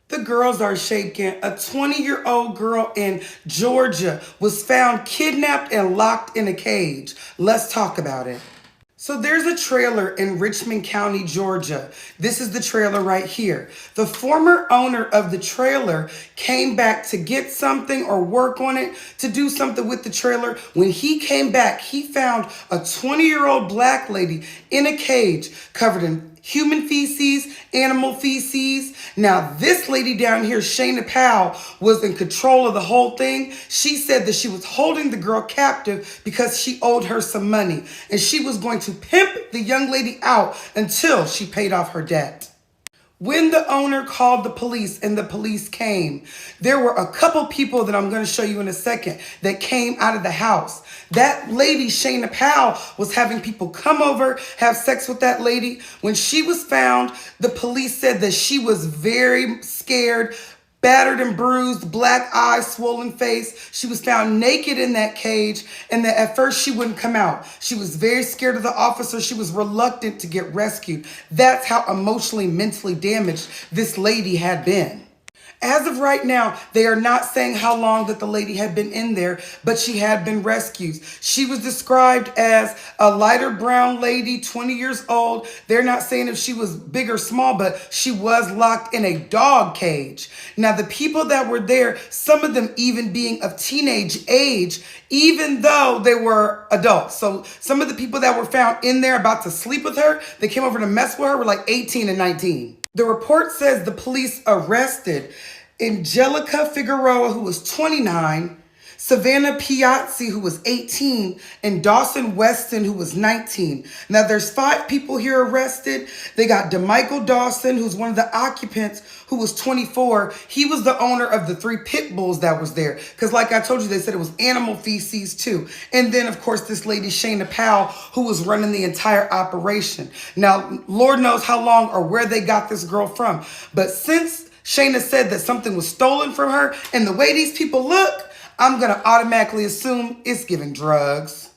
The girls are shaking. A 20-year-old girl in Georgia was found kidnapped and locked in a cage. Let's talk about it. So there's a trailer in Richmond County, Georgia. This is the trailer right here. The former owner of the trailer came back to get something or work on it, to do something with the trailer. When he came back, he found a 20-year-old black lady in a cage covered in human feces, animal feces. Now, this lady down here, Shayna Powell, was in control of the whole thing. She said that she was holding the girl captive because she owed her some money, and she was going to pimp the young lady out until she paid off her debt. When the owner called the police and the police came, there were a couple people that I'm going to show you in a second that came out of the house. That lady, Shayna Powell, was having people come over, have sex with that lady. When she was found, the police said that she was very scared, battered and bruised, black eyes, swollen face. She was found naked in that cage, and that at first she wouldn't come out. She was very scared of the officer. She was reluctant to get rescued. That's how emotionally, mentally damaged this lady had been. As of right now, they are not saying how long that the lady had been in there, but she had been rescued. She was described as a lighter brown lady, 20 years old. They're not saying if she was big or small, but she was locked in a dog cage. Now, the people that were there, some of them even being of teenage age, even though they were adults. So some of the people that were found in there about to sleep with her, they came over to mess with her, were like 18 and 19. The report says the police arrested Angelica Figueroa, who was 29, Savannah Piazzi, who was 18, and Dawson Weston, who was 19. Now, there's 5 people here arrested. They got DeMichael Dawson, who's one of the occupants, who was 24. He was the owner of the 3 pit bulls that was there. Because like I told you, they said it was animal feces too. And then, of course, this lady, Shayna Powell, who was running the entire operation. Now, Lord knows how long or where they got this girl from. But since Shayna said that something was stolen from her, and the way these people look, I'm going to automatically assume it's giving drugs.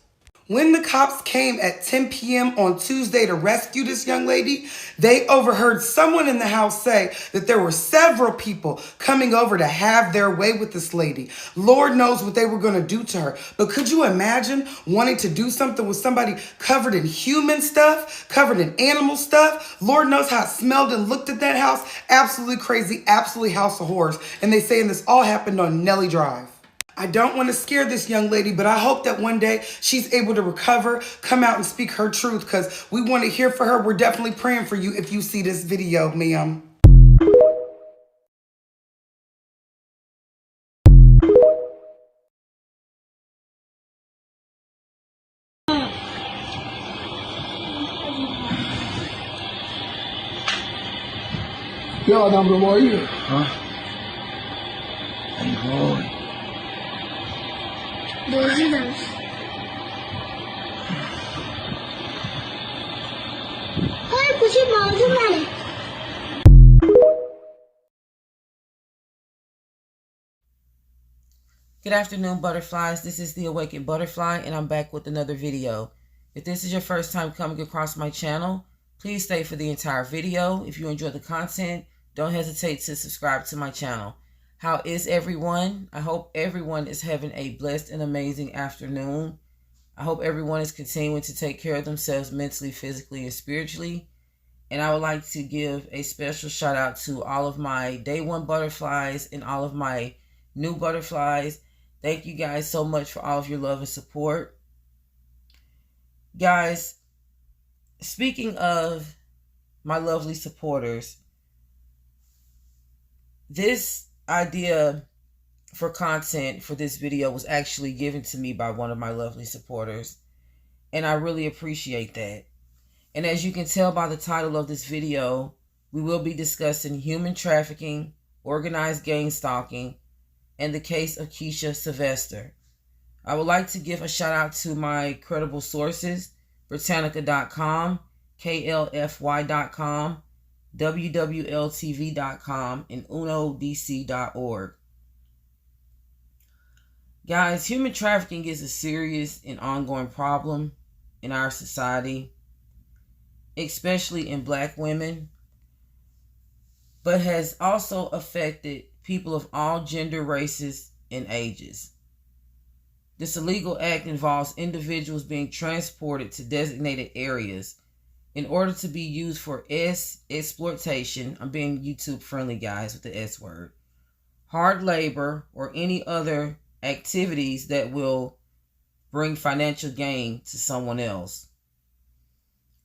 When the cops came at 10 p.m. on Tuesday to rescue this young lady, they overheard someone in the house say that there were several people coming over to have their way with this lady. Lord knows what they were going to do to her. But could you imagine wanting to do something with somebody covered in human stuff, covered in animal stuff? Lord knows how it smelled and looked at that house. Absolutely crazy, absolutely house of horrors. And they saying this all happened on Nelly Drive. I don't want to scare this young lady, but I hope that one day she's able to recover, come out and speak her truth, because we want to hear for her. We're definitely praying for you if you see this video, ma'am. Y'all number more here. Huh? I'm going. Business. Hey, कुछ मौजूद नहीं. Good afternoon, butterflies. This is the Awakened Butterfly, and I'm back with another video. If this is your first time coming across my channel, please stay for the entire video. If you enjoy the content, don't hesitate to subscribe to my channel. How is everyone? I hope everyone is having a blessed and amazing afternoon. I hope everyone is continuing to take care of themselves mentally, physically, and spiritually. And I would like to give a special shout out to all of my day one butterflies and all of my new butterflies. Thank you guys so much for all of your love and support. Guys, speaking of my lovely supporters, this idea for content for this video was actually given to me by one of my lovely supporters, and I really appreciate that. And as you can tell by the title of this video, we will be discussing human trafficking, organized gang stalking, and the case of Keisha Sylvester. I would like to give a shout out to my credible sources, Britannica.com, KLFY.com, WWLTV.com, and UNODC.org. Guys, human trafficking is a serious and ongoing problem in our society, especially in Black women. but has also affected people of all gender, races, and ages. This illegal act involves individuals being transported to designated areas in order to be used for exploitation. I'm being YouTube friendly, guys, with the S word. Hard labor or any other activities that will bring financial gain to someone else.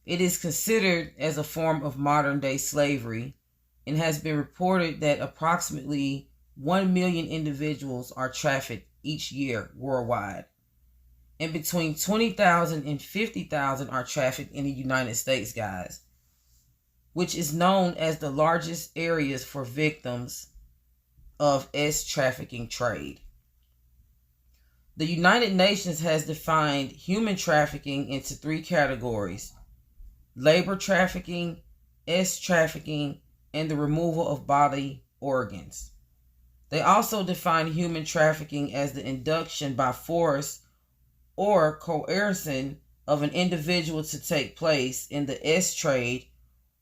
It is considered as a form of modern day slavery and has been reported that approximately 1 million individuals are trafficked each year worldwide. And between 20,000 and 50,000 are trafficked in the United States, guys, which is known as the largest areas for victims of trafficking trade. The United Nations has defined human trafficking into 3 categories: labor trafficking, trafficking, and the removal of body organs. They also define human trafficking as the induction by force or coercion of an individual to take place in the trade,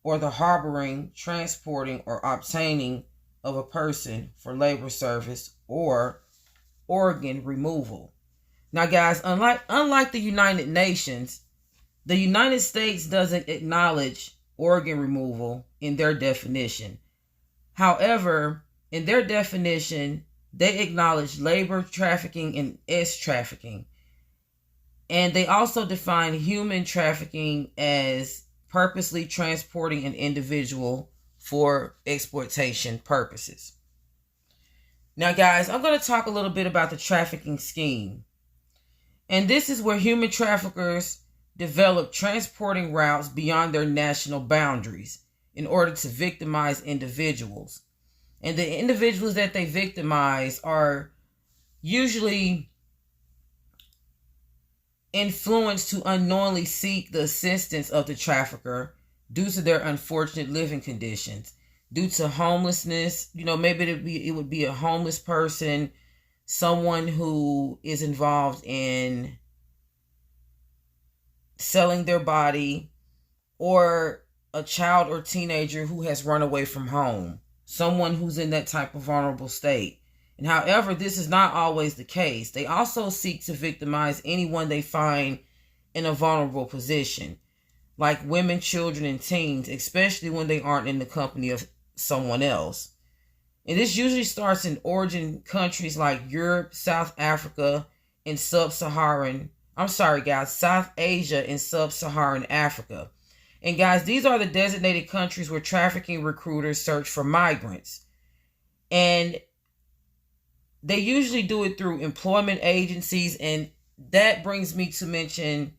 or the harboring, transporting, or obtaining of a person for labor service or organ removal. Now, guys, unlike the United Nations, the United States doesn't acknowledge organ removal in their definition. However, in their definition, they acknowledge labor trafficking and trafficking. And they also define human trafficking as purposely transporting an individual for exploitation purposes. Now, guys, I'm going to talk a little bit about the trafficking scheme. And this is where human traffickers develop transporting routes beyond their national boundaries in order to victimize individuals. And the individuals that they victimize are usually influenced to unknowingly seek the assistance of the trafficker due to their unfortunate living conditions, due to homelessness. Maybe it would be a homeless person, someone who is involved in selling their body, or a child or teenager who has run away from home, someone who's in that type of vulnerable state. And however, this is not always the case. They also seek to victimize anyone they find in a vulnerable position, like women, children, and teens, especially when they aren't in the company of someone else. And this usually starts in origin countries like Europe, South Africa, and South Asia and Sub-Saharan Africa. And guys, these are the designated countries where trafficking recruiters search for migrants. And they usually do it through employment agencies, and that brings me to mention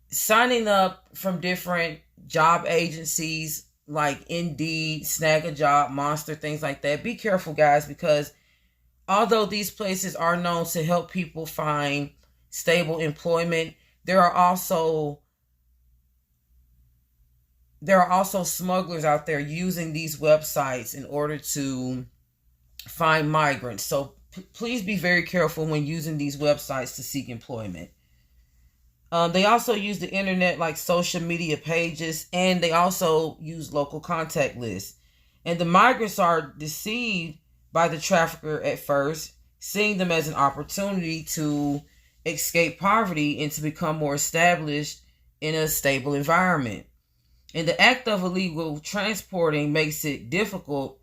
signing up from different job agencies like Indeed, Snag a Job, Monster, things like that. Be careful, guys, because although these places are known to help people find stable employment, there are also smugglers out there using these websites in order to find migrants. So please be very careful when using these websites to seek employment. They also use the internet, like social media pages, and they also use local contact lists. And the migrants are deceived by the trafficker at first, seeing them as an opportunity to escape poverty and to become more established in a stable environment. And the act of illegal transporting makes it difficult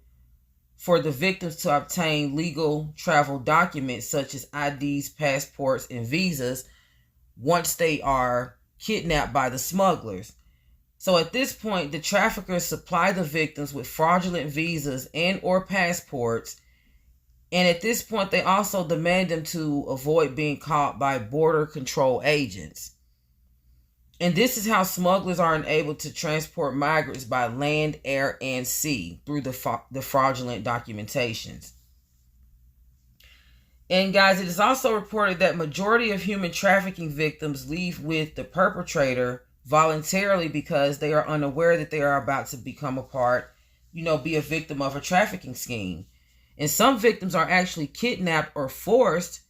for the victims to obtain legal travel documents such as IDs, passports, and visas once they are kidnapped by the smugglers. So at this point, the traffickers supply the victims with fraudulent visas and or passports. And at this point, they also demand them to avoid being caught by border control agents. And this is how smugglers are enabled to transport migrants by land, air, and sea through the fraudulent documentations. And guys, it is also reported that majority of human trafficking victims leave with the perpetrator voluntarily because they are unaware that they are about to become be a victim of a trafficking scheme. And some victims are actually kidnapped or forced,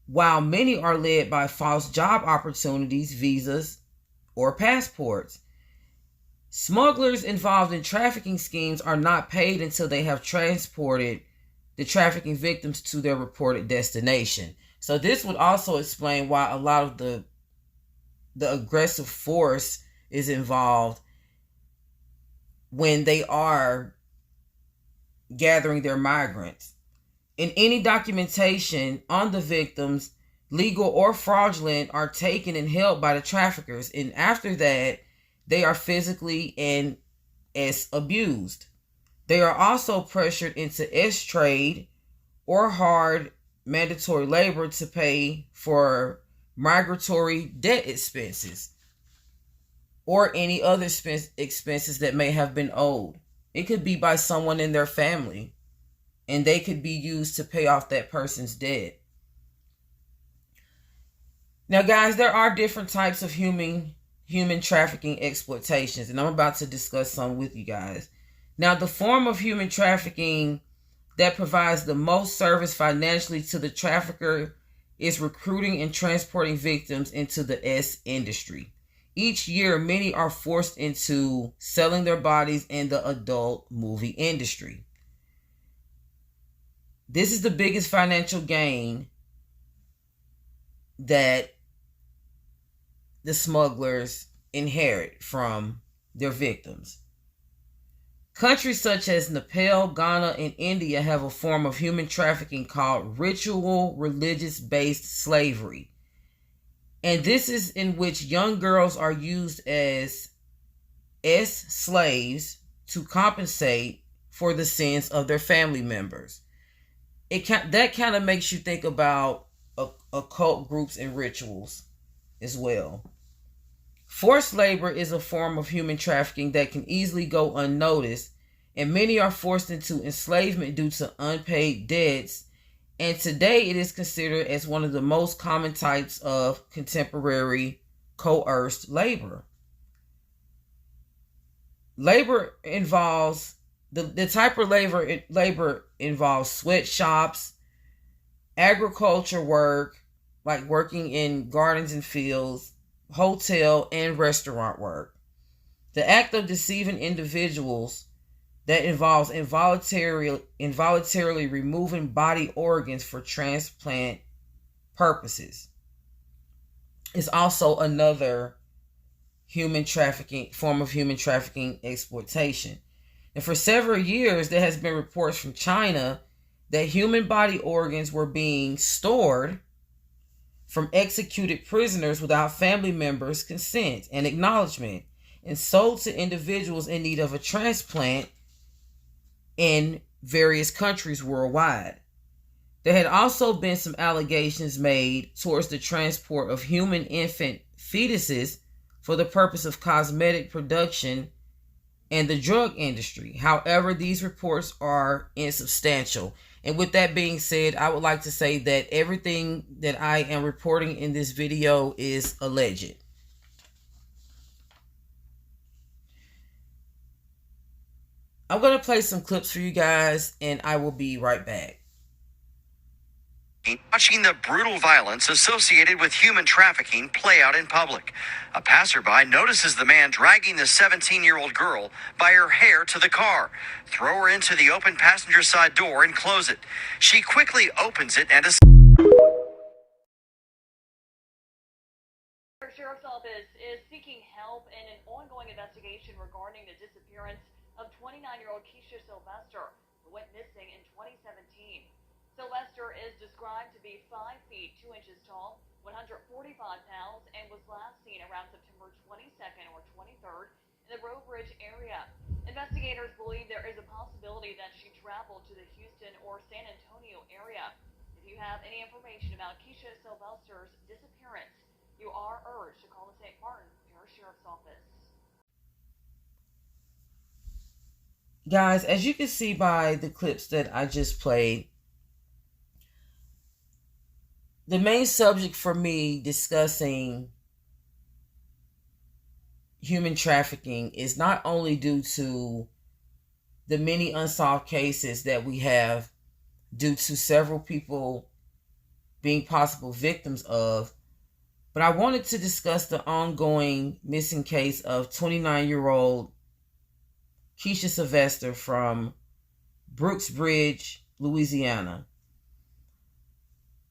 while many are led by false job opportunities, visas, or passports. Smugglers involved in trafficking schemes are not paid until they have transported the trafficking victims to their reported destination. So this would also explain why a lot of the aggressive force is involved when they are gathering their migrants. In any documentation on the victims, legal or fraudulent, are taken and held by the traffickers, and after that, they are physically and abused. They are also pressured into trade or hard mandatory labor to pay for migratory debt expenses or any other expenses that may have been owed. It could be by someone in their family, and they could be used to pay off that person's debt. Now, guys, there are different types of human trafficking exploitations, and I'm about to discuss some with you guys. Now, the form of human trafficking that provides the most service financially to the trafficker is recruiting and transporting victims into the S industry. Each year, many are forced into selling their bodies in the adult movie industry. This is the biggest financial gain that the smugglers inherit from their victims. Countries such as Nepal, Ghana, and India have a form of human trafficking called ritual religious-based slavery. And this is in which young girls are used as slaves to compensate for the sins of their family members. That kind of makes you think about occult groups and rituals as well. Forced labor is a form of human trafficking that can easily go unnoticed, and many are forced into enslavement due to unpaid debts, and today it is considered as one of the most common types of contemporary coerced labor. Labor involves, the type of labor involves sweatshops, agriculture work, like working in gardens and fields, hotel and restaurant work. The act of deceiving individuals that involves involuntarily removing body organs for transplant purposes is also another form of human trafficking exploitation. And for several years, there has been reports from China that human body organs were being stored from executed prisoners without family members' consent and acknowledgement, and sold to individuals in need of a transplant in various countries worldwide. There had also been some allegations made towards the transport of human infant fetuses for the purpose of cosmetic production and the drug industry. However, these reports are insubstantial. And with that being said, I would like to say that everything that I am reporting in this video is alleged. I'm going to play some clips for you guys, and I will be right back. Watching the brutal violence associated with human trafficking play out in public. A passerby notices the man dragging the 17-year-old girl by her hair to the car, throw her into the open passenger side door and close it. She quickly opens it and Sheriff's Office is seeking help in an ongoing investigation regarding the disappearance of 29-year-old Keisha Sylvester, who went missing in 2017. Sylvester is described to be 5 feet 2 inches tall, 145 pounds, and was last seen around September 22nd or 23rd in the Roe Bridge area. Investigators believe there is a possibility that she traveled to the Houston or San Antonio area. If you have any information about Keisha Sylvester's disappearance, you are urged to call the St. Martin Parish Sheriff's Office. Guys, as you can see by the clips that I just played, the main subject for me discussing human trafficking is not only due to the many unsolved cases that we have due to several people being possible victims of, but I wanted to discuss the ongoing missing case of 29-year-old Keisha Sylvester from Brooksbridge, Louisiana.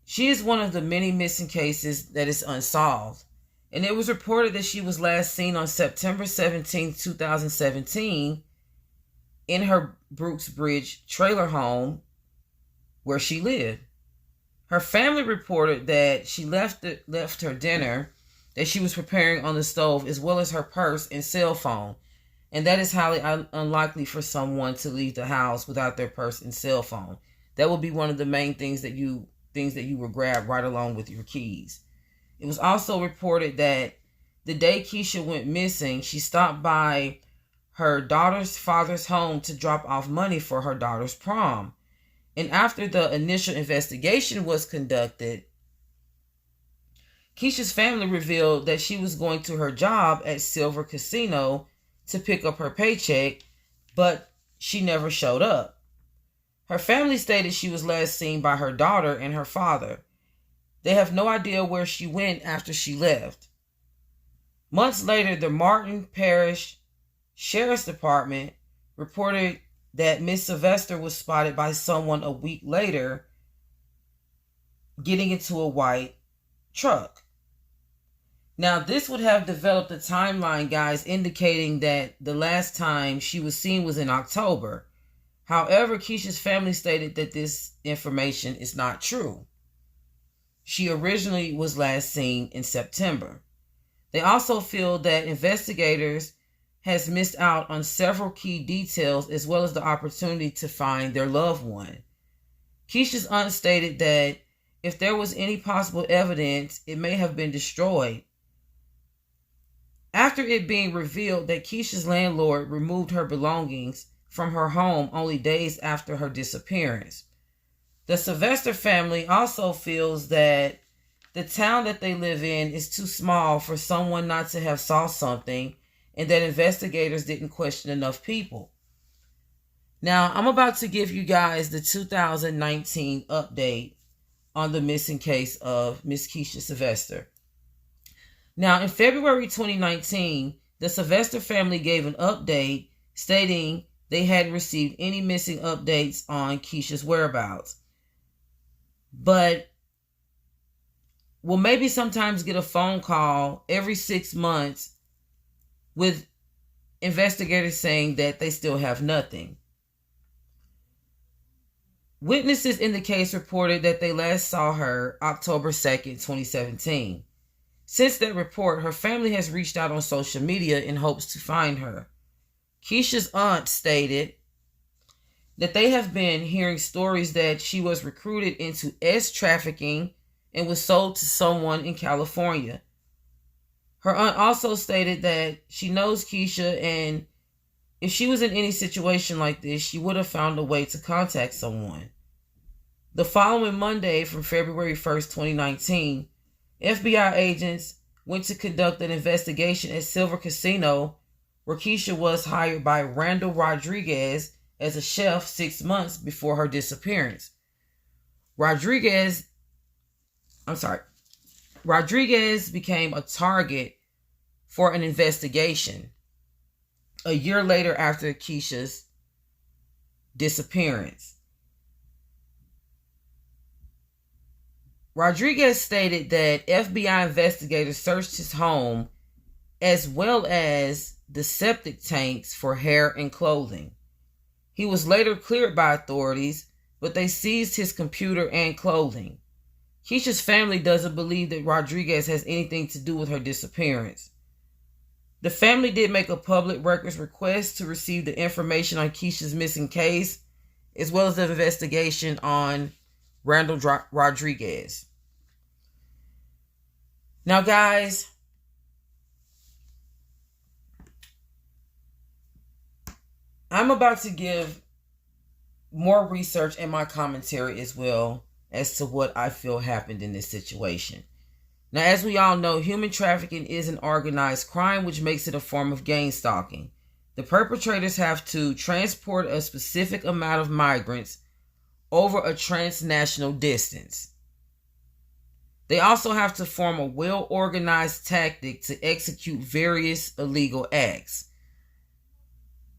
She is one of the many missing cases that is unsolved, and it was reported that she was last seen on September 17, 2017 in her Brooksbridge trailer home where she lived. Her family reported that she left her dinner that she was preparing on the stove, as well as her purse and cell phone. And that is highly unlikely for someone to leave the house without their purse and cell phone. That would be one of the main things that you would grab right along with your keys. It was also reported that the day Keisha went missing, she stopped by her daughter's father's home to drop off money for her daughter's prom. And after the initial investigation was conducted, Keisha's family revealed that she was going to her job at Silver Casino to pick up her paycheck, but she never showed up. Her family stated she was last seen by her daughter and her father. They have no idea where she went after she left. Months later, the Martin Parish Sheriff's Department reported that Miss Sylvester was spotted by someone a week later getting into a white truck. Now, this would have developed a timeline, guys, indicating that the last time she was seen was in October. However, Keisha's family stated that this information is not true. She originally was last seen in September. They also feel that investigators has missed out on several key details, as well as the opportunity to find their loved one. Keisha's aunt stated that if there was any possible evidence, it may have been destroyed. After it being revealed that Keisha's landlord removed her belongings from her home only days after her disappearance. The Sylvester family also feels that the town that they live in is too small for someone not to have saw something, and that investigators didn't question enough people. Now, I'm about to give you guys the 2019 update on the missing case of Miss Keisha Sylvester. Now, in February 2019, the Sylvester family gave an update stating they hadn't received any missing updates on Keisha's whereabouts. But we'll maybe sometimes get a phone call every 6 months with investigators saying that they still have nothing. Witnesses in the case reported that they last saw her October 2nd, 2017. Since that report, her family has reached out on social media in hopes to find her. Keisha's aunt stated that they have been hearing stories that she was recruited into trafficking and was sold to someone in California. Her aunt also stated that she knows Keisha, and if she was in any situation like this, she would have found a way to contact someone. The following Monday, from February 1st, 2019, FBI agents went to conduct an investigation at Silver Casino, where Keisha was hired by Randall Rodriguez as a chef 6 months before her disappearance. Rodriguez became a target for an investigation a year later after Keisha's disappearance. Rodriguez stated that FBI investigators searched his home as well as the septic tanks for hair and clothing. He was later cleared by authorities, but they seized his computer and clothing. Keisha's family doesn't believe that Rodriguez has anything to do with her disappearance. The family did make a public records request to receive the information on Keisha's missing case, as well as the investigation on Randall Rodriguez. Now, guys, I'm about to give more research and my commentary as well as to what I feel happened in this situation. Now, as we all know, human trafficking is an organized crime, which makes it a form of gangstalking. The perpetrators have to transport a specific amount of migrants over a transnational distance. They also have to form a well-organized tactic to execute various illegal acts.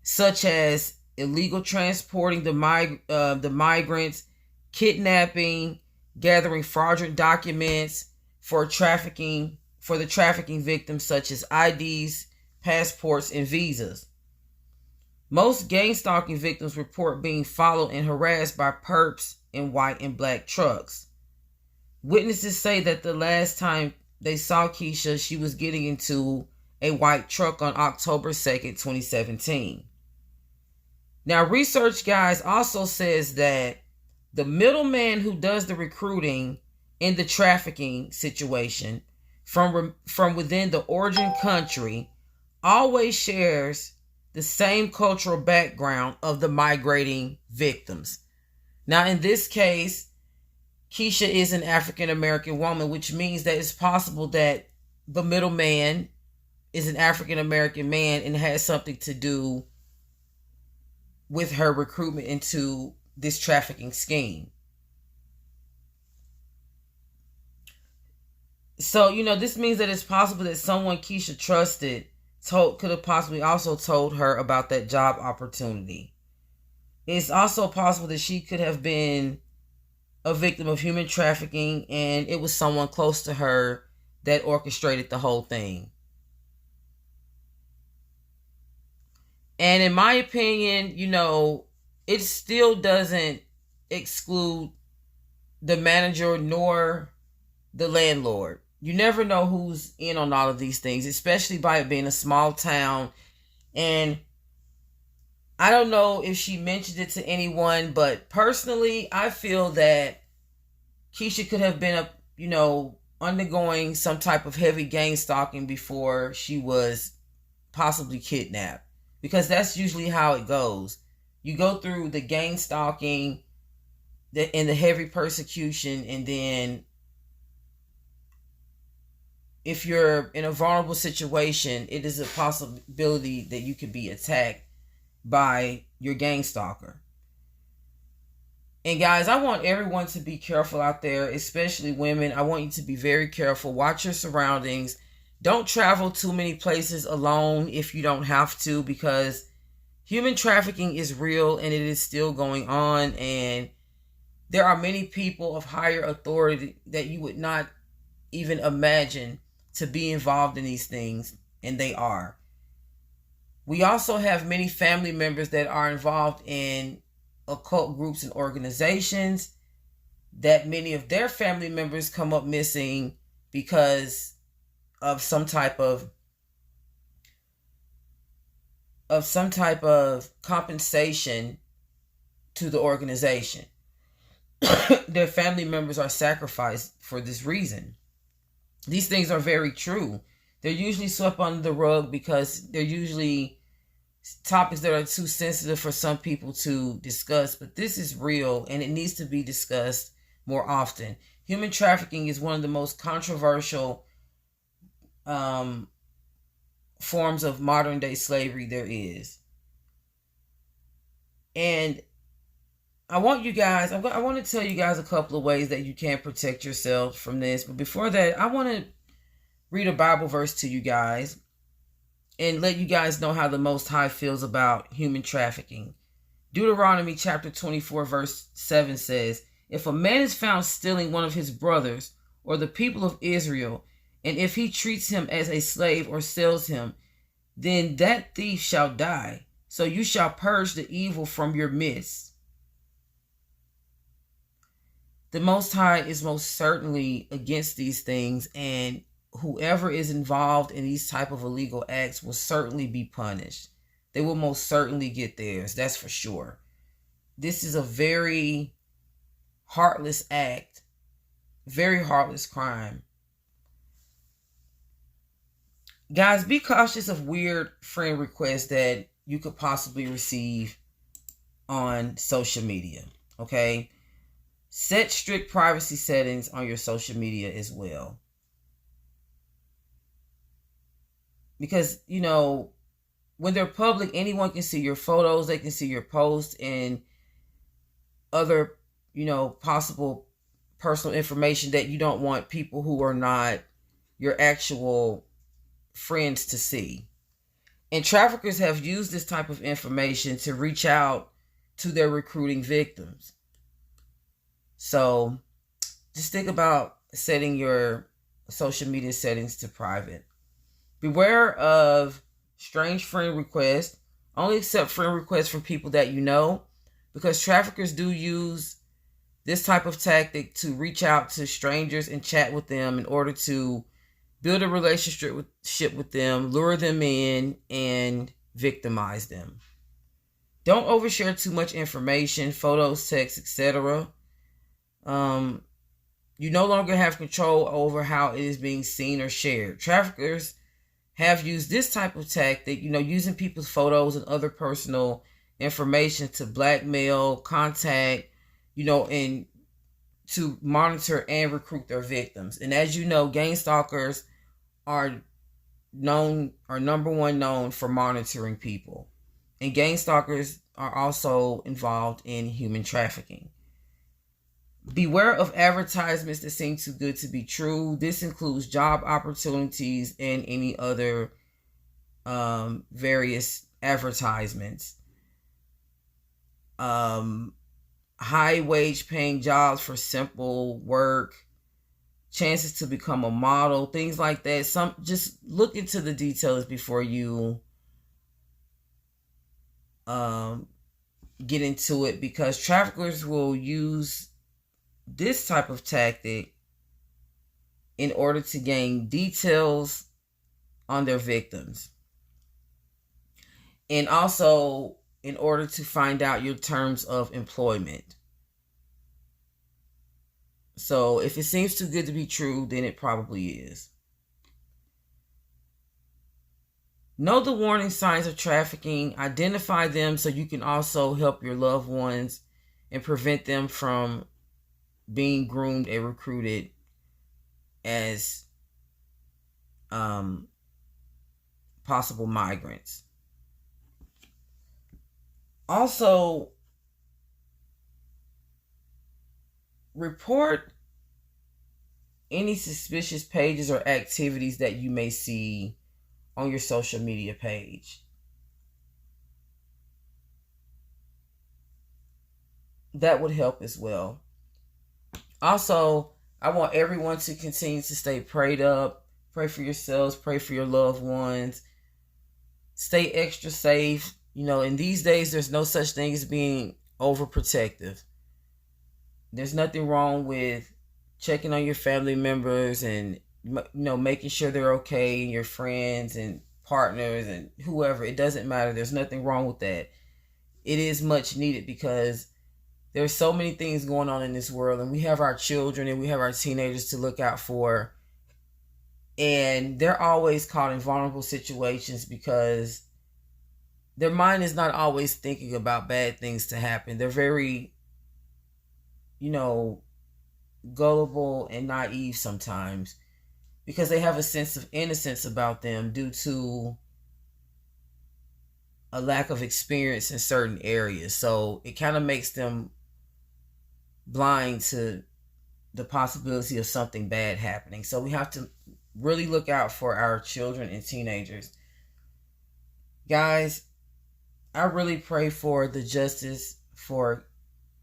such as illegal transporting the migrants, kidnapping, gathering fraudulent documents for the trafficking victims, such as IDs, passports, and visas. Most gang stalking victims report being followed and harassed by perps in white and black trucks. Witnesses say that the last time they saw Keisha, she was getting into a white truck on October 2nd, 2017. Now, research, guys, also says that the middleman who does the recruiting in the trafficking situation from within the origin country always shares the same cultural background of the migrating victims. Now, in this case, Keisha is an African American woman, which means that it's possible that the middleman is an African American man and has something to do with her recruitment into this trafficking scheme. So, this means that it's possible that someone Keisha trusted could have possibly also told her about that job opportunity. It's also possible that she could have been a victim of human trafficking and it was someone close to her that orchestrated the whole thing. And in my opinion, it still doesn't exclude the manager nor the landlord. You never know who's in on all of these things, especially by it being a small town. And I don't know if she mentioned it to anyone, but personally, I feel that Keisha could have been undergoing some type of heavy gang stalking before she was possibly kidnapped. Because that's usually how it goes. You go through the gang stalking and the heavy persecution, and then if you're in a vulnerable situation, it is a possibility that you could be attacked by your gang stalker. And guys, I want everyone to be careful out there, especially women. I want you to be very careful. Watch your surroundings. Don't travel too many places alone if you don't have to, because human trafficking is real and it is still going on. And there are many people of higher authority that you would not even imagine to be involved in these things, and they are. We also have many family members that are involved in occult groups and organizations that many of their family members come up missing because of some type of compensation to the organization. Their family members are sacrificed for this reason. These things are very true. They're usually swept under the rug because they're usually topics that are too sensitive for some people to discuss, but this is real and it needs to be discussed more often. Human trafficking is one of the most controversial forms of modern day slavery there is. And I want to tell you guys a couple of ways that you can protect yourself from this. But before that, I want to read a Bible verse to you guys and let you guys know how the Most High feels about human trafficking. Deuteronomy chapter 24 verse 7 says, "If a man is found stealing one of his brothers or the people of Israel, and if he treats him as a slave or sells him, then that thief shall die. So you shall purge the evil from your midst." The Most High is most certainly against these things, and whoever is involved in these type of illegal acts will certainly be punished. They will most certainly get theirs, that's for sure. This is a very heartless act, very heartless crime. Guys, be cautious of weird friend requests that you could possibly receive on social media, okay? Set strict privacy settings on your social media as well. Because, when they're public, anyone can see your photos, they can see your posts and other, possible personal information that you don't want people who are not your actual friends to see. And traffickers have used this type of information to reach out to their recruiting victims. So just think about setting your social media settings to private. Beware of strange friend requests. Only accept friend requests from people that you know, because traffickers do use this type of tactic to reach out to strangers and chat with them in order to build a relationship with them, lure them in, and victimize them. Don't overshare too much information, photos, texts, etc. You no longer have control over how it is being seen or shared. Traffickers have used this type of tactic, using people's photos and other personal information to blackmail, contact, and to monitor and recruit their victims. And as you know, gang stalkers are number one known for monitoring people. And gang stalkers are also involved in human trafficking. Beware of advertisements that seem too good to be true. This includes job opportunities and any other various advertisements. High wage paying jobs for simple work, chances to become a model, things like that. Just look into the details before you get into it, because traffickers will use this type of tactic in order to gain details on their victims, and also in order to find out your terms of employment. So if it seems too good to be true, then it probably is. Know the warning signs of trafficking. Identify them so you can also help your loved ones and prevent them from being groomed and recruited as possible migrants. Also, report any suspicious pages or activities that you may see on your social media page. That would help as well. Also, I want everyone to continue to stay prayed up. Pray for yourselves. Pray for your loved ones. Stay extra safe. In these days, there's no such thing as being overprotective. There's nothing wrong with checking on your family members and, making sure they're okay, and your friends and partners and whoever. It doesn't matter. There's nothing wrong with that. It is much needed because there's so many things going on in this world, and we have our children and we have our teenagers to look out for. And they're always caught in vulnerable situations because their mind is not always thinking about bad things to happen. They're very, gullible and naive sometimes because they have a sense of innocence about them due to a lack of experience in certain areas. So it kind of makes them blind to the possibility of something bad happening. So we have to really look out for our children and teenagers. Guys, I really pray for the justice for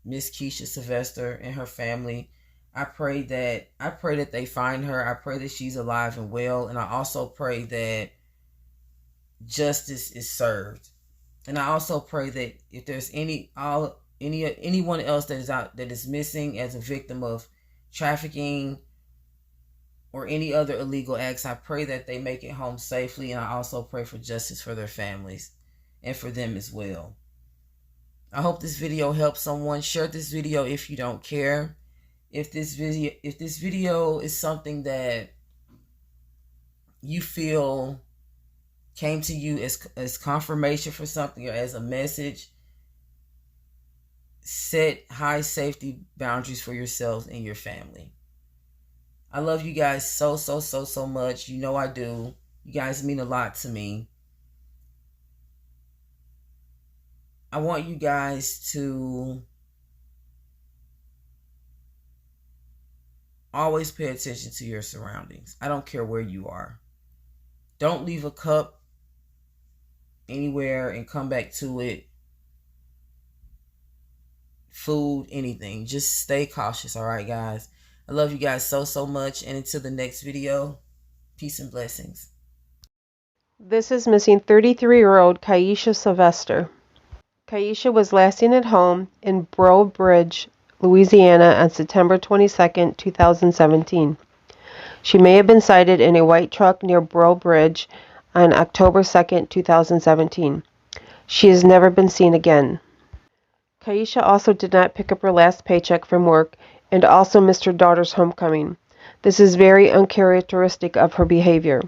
Miss Keisha Sylvester and her family. I pray that they find her. I pray that she's alive and well, and I also pray that justice is served. And I also pray that if there's anyone else that is missing as a victim of trafficking or any other illegal acts, I pray that they make it home safely, and I also pray for justice for their families and for them as well. I hope this video helps someone. Share this video if you don't care. If this video is something that you feel came to you as confirmation for something or as a message, set high safety boundaries for yourselves and your family. I love you guys so much. I do. You guys mean a lot to me. I want you guys to always pay attention to your surroundings. I don't care where you are. Don't leave a cup anywhere and come back to it. Food, anything. Just stay cautious, all right, guys? I love you guys so much, and until the next video, peace and blessings. This is missing 33-year-old Keisha Sylvester. Keisha was last seen at home in Breaux Bridge, Louisiana on September 22, 2017. She may have been sighted in a white truck near Breaux Bridge on October 2, 2017. She has never been seen again. Keisha also did not pick up her last paycheck from work and also missed her daughter's homecoming. This is very uncharacteristic of her behavior.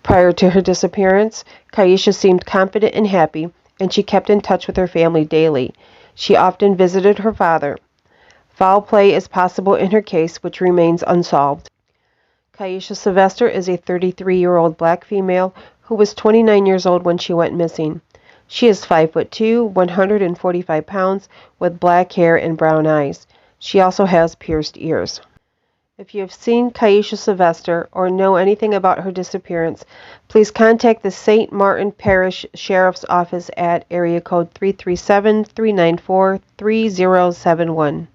Prior to her disappearance, Keisha seemed confident and happy, and she kept in touch with her family daily. She often visited her father. Foul play is possible in her case, which remains unsolved. Keisha Sylvester is a 33-year-old black female who was 29 years old when she went missing. She is 5'2", 145 pounds, with black hair and brown eyes. She also has pierced ears. If you have seen Keisha Sylvester or know anything about her disappearance, please contact the St. Martin Parish Sheriff's Office at area code 337-394-3071.